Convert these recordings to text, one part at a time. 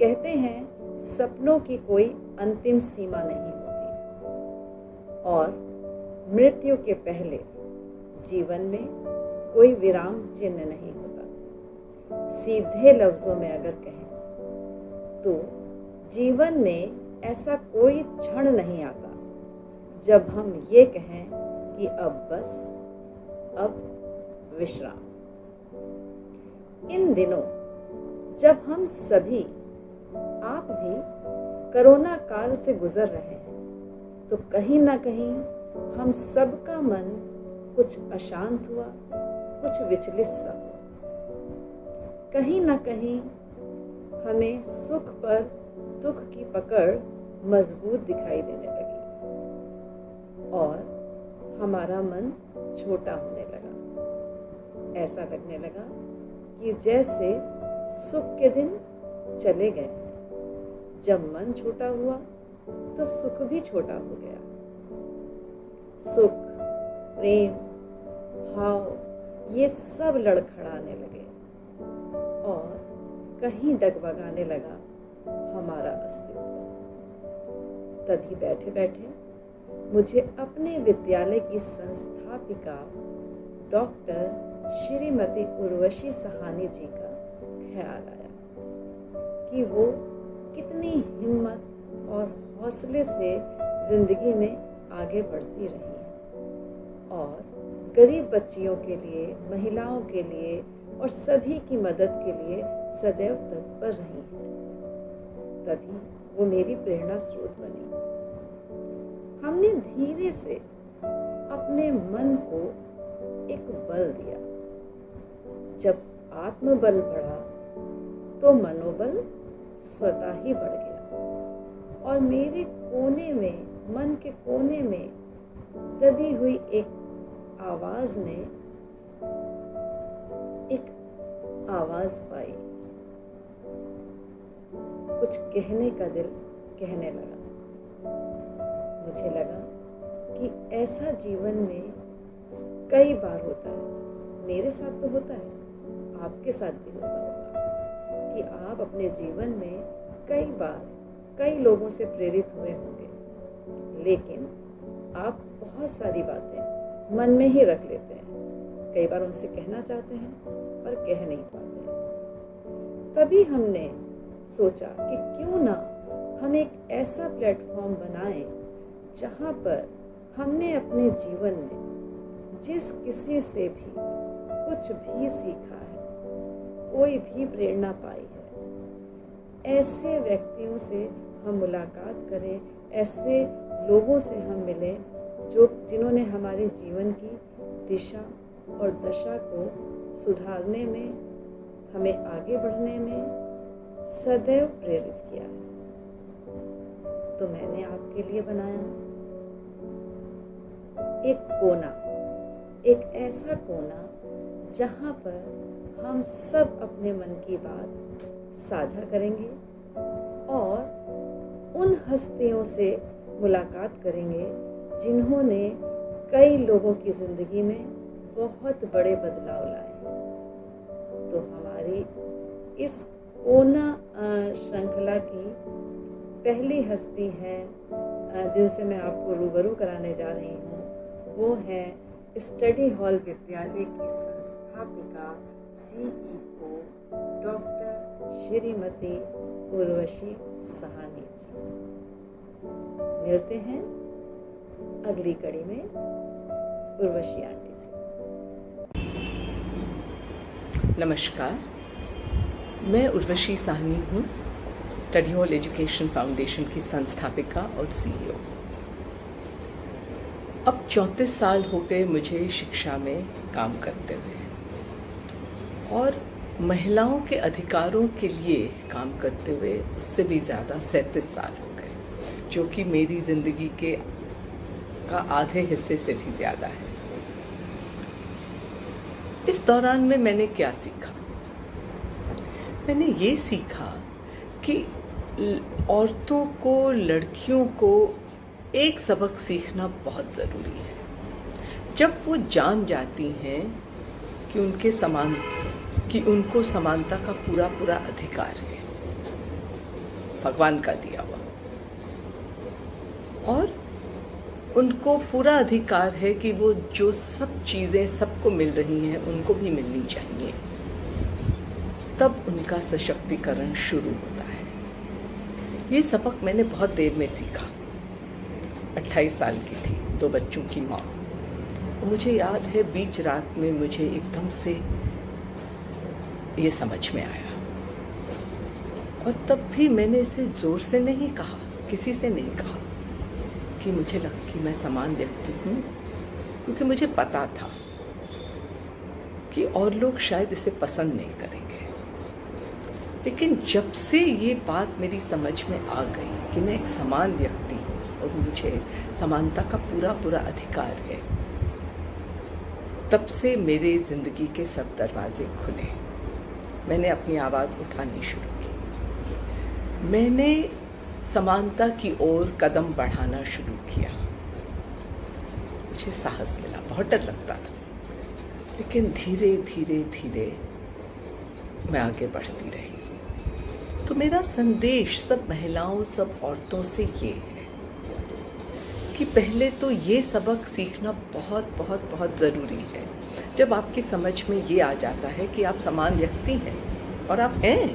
कहते हैं सपनों की कोई अंतिम सीमा नहीं होती और मृत्यु के पहले जीवन में कोई विराम चिन्ह नहीं होता। सीधे लफ्जों में अगर कहें तो जीवन में ऐसा कोई क्षण नहीं आता जब हम ये कहें कि अब बस, अब विश्राम। इन दिनों जब हम सभी, आप भी कोरोना काल से गुजर रहे हैं, तो कहीं ना कहीं हम सबका मन कुछ अशांत हुआ, कुछ विचलित सा हुआ। कहीं ना कहीं हमें सुख पर दुख की पकड़ मजबूत दिखाई देने लगी और हमारा मन छोटा होने लगा। ऐसा लगने लगा कि जैसे सुख के दिन चले गए हैं। जब मन छोटा हुआ तो सुख भी छोटा हो गया। सुख, प्रेम, भाव ये सब लड़खड़ाने लगे और कहीं डगमगाने लगा हमारा अस्तित्व। तभी बैठे बैठे मुझे अपने विद्यालय की संस्थापिका डॉक्टर श्रीमती उर्वशी साहनी जी का ख्याल आया कि वो कितनी हिम्मत और हौसले से जिंदगी में आगे बढ़ती रही हैं और गरीब बच्चियों के लिए, महिलाओं के लिए और सभी की मदद के लिए सदैव तत्पर रही हैं। तभी वो मेरी प्रेरणा स्रोत बनी। हमने धीरे से अपने मन को एक बल दिया। जब आत्मबल बढ़ा तो मनोबल स्वतः ही बढ़ गया और मेरे कोने में, मन के कोने में दबी हुई एक आवाज ने एक आवाज पाई। कुछ कहने का दिल कहने लगा। मुझे लगा कि ऐसा जीवन में कई बार होता है। मेरे साथ तो होता है, आपके साथ भी होता होगा कि आप अपने जीवन में कई बार कई लोगों से प्रेरित हुए होंगे, लेकिन आप बहुत सारी बातें मन में ही रख लेते हैं। कई बार उनसे कहना चाहते हैं पर कह नहीं पाते हैं। तभी हमने सोचा कि क्यों ना हम एक ऐसा प्लेटफॉर्म बनाएं जहां पर हमने अपने जीवन में जिस किसी से भी कुछ भी सीखा है, कोई भी प्रेरणा पाई है, ऐसे व्यक्तियों से हम मुलाकात करें, ऐसे लोगों से हम मिलें जिन्होंने हमारे जीवन की दिशा और दशा को सुधारने में, हमें आगे बढ़ने में सदैव प्रेरित किया है। तो मैंने आपके लिए बनाया एक कोना, एक ऐसा कोना जहां पर हम सब अपने मन की बात साझा करेंगे और उन हस्तियों से मुलाकात करेंगे जिन्होंने कई लोगों की जिंदगी में बहुत बड़े बदलाव लाए। तो हमारी इस कोना श्रृंखला की पहली हस्ती है जिनसे मैं आपको रूबरू कराने जा रही हूँ, वो है स्टडी हॉल विद्यालय की संस्थापिका CEO डॉक्टर श्रीमती उर्वशी साहनी जी। मिलते हैं अगली कड़ी में उर्वशी आंटी से। नमस्कार, मैं उर्वशी साहनी हूँ, स्टडी हॉल एजुकेशन फाउंडेशन की संस्थापिका और CEO। अब 34 साल हो गए मुझे शिक्षा में काम करते हुए और महिलाओं के अधिकारों के लिए काम करते हुए उससे भी ज़्यादा 37 साल हो गए, जो कि मेरी ज़िंदगी का आधे हिस्से से भी ज़्यादा है। इस दौरान में मैंने क्या सीखा? मैंने ये सीखा कि औरतों को, लड़कियों को एक सबक सीखना बहुत ज़रूरी है। जब वो जान जाती हैं कि उनको समानता का पूरा अधिकार है, भगवान का दिया हुआ, और उनको पूरा अधिकार है कि वो जो सब चीज़ें सबको मिल रही हैं उनको भी मिलनी चाहिए। तब उनका सशक्तिकरण शुरू होता है। ये सबक मैंने बहुत देर में सीखा। 28 साल की थी, 2 बच्चों की माँ। मुझे याद है बीच रात में मुझे एकदम से ये समझ में आया, और तब भी मैंने इसे जोर से नहीं कहा, किसी से नहीं कहा कि मुझे लगा कि मैं समान व्यक्ति हूँ, क्योंकि मुझे पता था कि और लोग शायद इसे पसंद नहीं करेंगे। लेकिन जब से ये बात मेरी समझ में आ गई कि मैं एक समान व्यक्ति हूँ और मुझे समानता का पूरा अधिकार है, तब से मेरे जिंदगी के सब दरवाजे खुले। मैंने अपनी आवाज़ उठानी शुरू की, मैंने समानता की ओर कदम बढ़ाना शुरू किया। मुझे साहस मिला, बहुत डर लगता था, लेकिन धीरे धीरे मैं आगे बढ़ती रही। तो मेरा संदेश सब महिलाओं, सब औरतों से ये है कि पहले तो ये सबक सीखना बहुत ज़रूरी है। जब आपकी समझ में ये आ जाता है कि आप समान व्यक्ति हैं और आप हैं,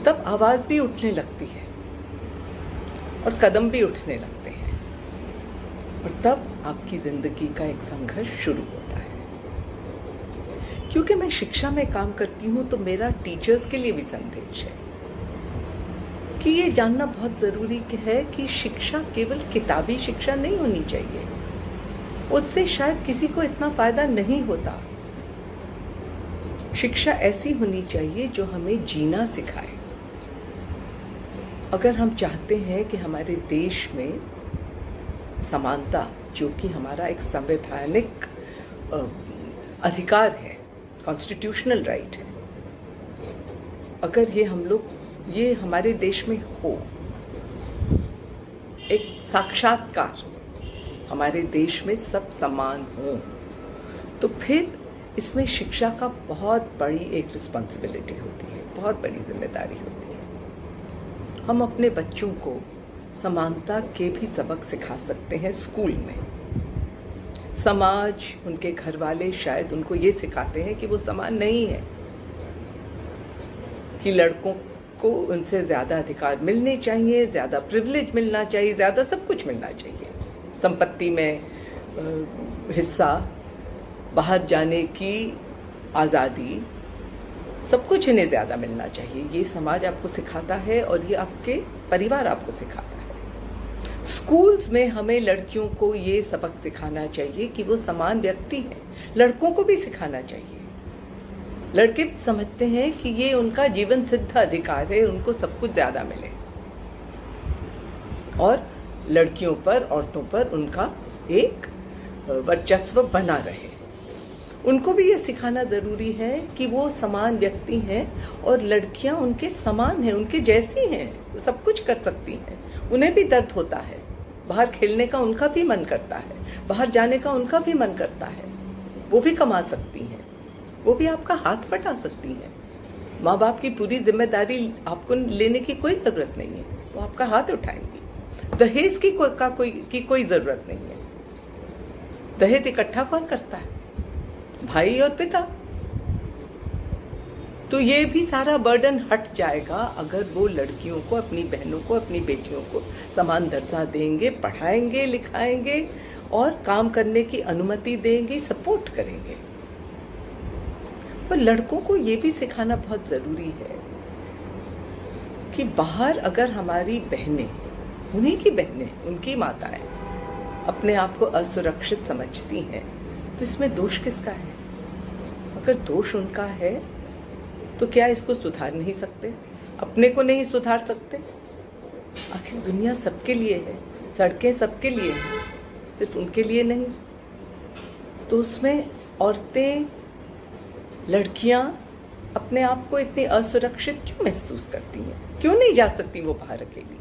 तब आवाज़ भी उठने लगती है और कदम भी उठने लगते हैं, और तब आपकी ज़िंदगी का एक संघर्ष शुरू होता है। क्योंकि मैं शिक्षा में काम करती हूँ, तो मेरा टीचर्स के लिए भी संदेश है कि ये जानना बहुत ज़रूरी है कि शिक्षा केवल किताबी शिक्षा नहीं होनी चाहिए। उससे शायद किसी को इतना फ़ायदा नहीं होता। शिक्षा ऐसी होनी चाहिए जो हमें जीना सिखाए। अगर हम चाहते हैं कि हमारे देश में समानता, जो कि हमारा एक संवैधानिक अधिकार है, कॉन्स्टिट्यूशनल राइट है, अगर ये हमारे देश में हो, एक साक्षात्कार हमारे देश में सब समान हो, तो फिर इसमें शिक्षा का बहुत बड़ी एक रिस्पॉन्सिबिलिटी होती है, बहुत बड़ी जिम्मेदारी होती है। हम अपने बच्चों को समानता के भी सबक सिखा सकते हैं स्कूल में। समाज, उनके घर वाले शायद उनको ये सिखाते हैं कि वो समान नहीं है, कि लड़कों को उनसे ज़्यादा अधिकार मिलने चाहिए, ज़्यादा प्रिविलेज मिलना चाहिए, ज़्यादा सब कुछ मिलना चाहिए, संपत्ति में हिस्सा, बाहर जाने की आज़ादी, सब कुछ इन्हें ज़्यादा मिलना चाहिए। ये समाज आपको सिखाता है और ये आपके परिवार आपको सिखाता है। स्कूल्स में हमें लड़कियों को ये सबक सिखाना चाहिए कि वो समान व्यक्ति हैं। लड़कों को भी सिखाना चाहिए। लड़के भी समझते हैं कि ये उनका जीवन सिद्ध अधिकार है, उनको सब कुछ ज़्यादा मिले, और लड़कियों पर, औरतों पर उनका एक वर्चस्व बना रहे। उनको भी ये सिखाना ज़रूरी है कि वो समान व्यक्ति हैं और लड़कियां उनके समान हैं, उनके जैसी हैं, वो सब कुछ कर सकती हैं। उन्हें भी दर्द होता है, बाहर खेलने का उनका भी मन करता है, बाहर जाने का उनका भी मन करता है, वो भी कमा सकती हैं, वो भी आपका हाथ बटा सकती हैं। माँ बाप की पूरी जिम्मेदारी आपको लेने की कोई ज़रूरत नहीं है, वो आपका हाथ उठाएंगी। दहेज की कोई ज़रूरत नहीं है। दहेज इकट्ठा कौन करता है? भाई और पिता। तो ये भी सारा बर्डन हट जाएगा अगर वो लड़कियों को, अपनी बहनों को, अपनी बेटियों को समान दर्जा देंगे, पढ़ाएंगे, लिखाएंगे और काम करने की अनुमति देंगे, सपोर्ट करेंगे। पर लड़कों को ये भी सिखाना बहुत ज़रूरी है कि बाहर अगर हमारी बहनें, उन्हीं की बहनें, उनकी माताएं अपने आप को असुरक्षित समझती हैं, तो इसमें दोष किसका है? अगर दोष उनका है तो क्या इसको सुधार नहीं सकते? अपने को नहीं सुधार सकते? आखिर दुनिया सबके लिए है, सड़कें सबके लिए हैं, सिर्फ उनके लिए नहीं। तो उसमें औरतें, लड़कियां अपने आप को इतनी असुरक्षित क्यों महसूस करती हैं? क्यों नहीं जा सकती वो बाहर अकेली?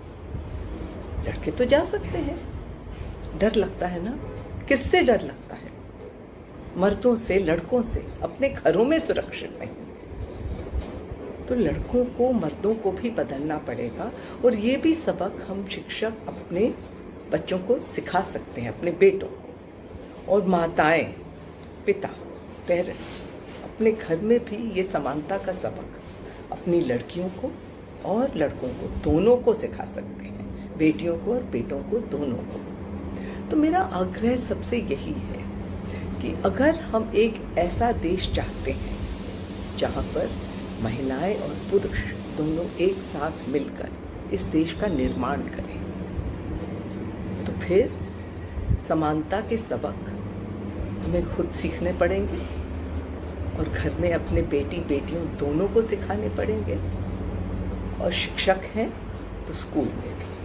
लड़के तो जा सकते हैं। डर लगता है ना? किससे डर लगता है? मर्दों से, लड़कों से। अपने घरों में सुरक्षित नहीं। तो लड़कों को मर्दों को भी बदलना पड़ेगा। और ये भी सबक हम शिक्षक अपने बच्चों को सिखा सकते हैं, अपने बेटों को। और माताएं, पिता, पेरेंट्स अपने घर में भी ये समानता का सबक अपनी लड़कियों को और लड़कों को दोनों को सिखा सकते हैं, बेटियों को और बेटों को दोनों को। तो मेरा आग्रह सबसे यही है कि अगर हम एक ऐसा देश चाहते हैं जहाँ पर महिलाएं और पुरुष दोनों एक साथ मिलकर इस देश का निर्माण करें, तो फिर समानता के सबक हमें खुद सीखने पड़ेंगे और घर में अपने बेटी बेटियों दोनों को सिखाने पड़ेंगे, और शिक्षक हैं तो स्कूल में भी।